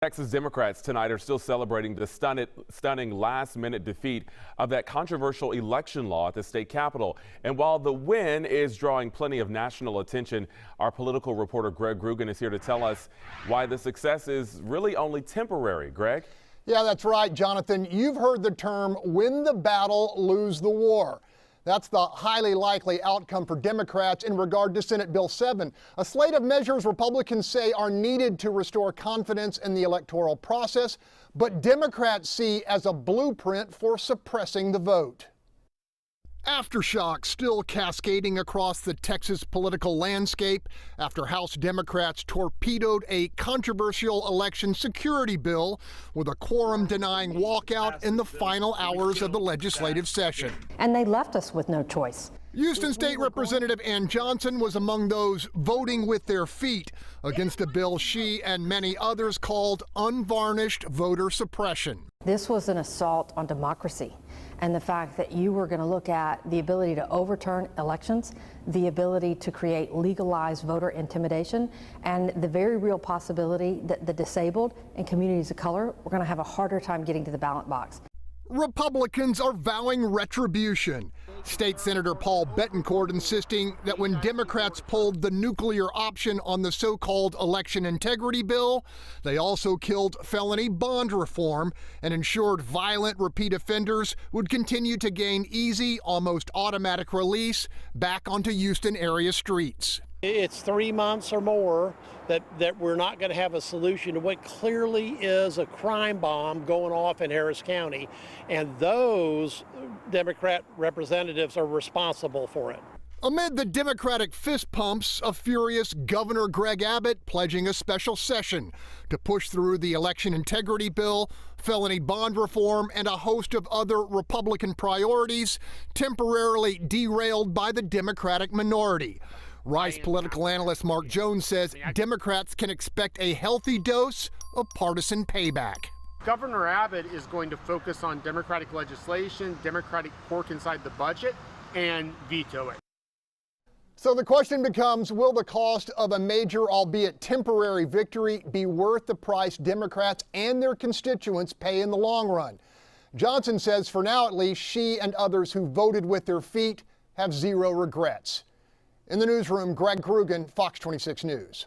Texas Democrats tonight are still celebrating the stunning last-minute defeat of that controversial election law at the state capitol. And while the win is drawing plenty of national attention, our political reporter Greg Grugan is here to tell us why the success is really only temporary. Greg? Yeah, that's right, Jonathan. You've heard the term win the battle, lose the war. That's the highly likely outcome for Democrats in regard to Senate Bill 7, a slate of measures Republicans say are needed to restore confidence in the electoral process, but Democrats see as a blueprint for suppressing the vote. Aftershocks still cascading across the Texas political landscape after House Democrats torpedoed a controversial election security bill with a quorum-denying walkout in the final hours of the legislative session. And they left us with no choice. Houston State Representative Ann Johnson was among those voting with their feet against a bill she and many others called unvarnished voter suppression. This was an assault on democracy and the fact that you were going to look at the ability to overturn elections, the ability to create legalized voter intimidation, and the very real possibility that the disabled and communities of color were going to have a harder time getting to the ballot box. Republicans are vowing retribution. State Senator Paul Bettencourt insisting that when Democrats pulled the nuclear option on the so-called election integrity bill, they also killed felony bond reform and ensured violent repeat offenders would continue to gain easy, almost automatic release back onto Houston area streets. It's 3 months or more that we're not going to have a solution to what clearly is a crime bomb going off in Harris County, and those Democrat representatives are responsible for it. Amid the Democratic fist pumps, a furious Governor Greg Abbott pledging a special session to push through the election integrity bill, felony bond reform, and a host of other Republican priorities temporarily derailed by the Democratic minority. Rice political analyst Mark Jones says Democrats can expect a healthy dose of partisan payback. Governor Abbott is going to focus on Democratic legislation, Democratic pork inside the budget, and veto it. So the question becomes, will the cost of a major, albeit temporary, victory be worth the price Democrats and their constituents pay in the long run? Johnson says for now at least she and others who voted with their feet have zero regrets. In the newsroom, Greg Grugan, Fox 26 News.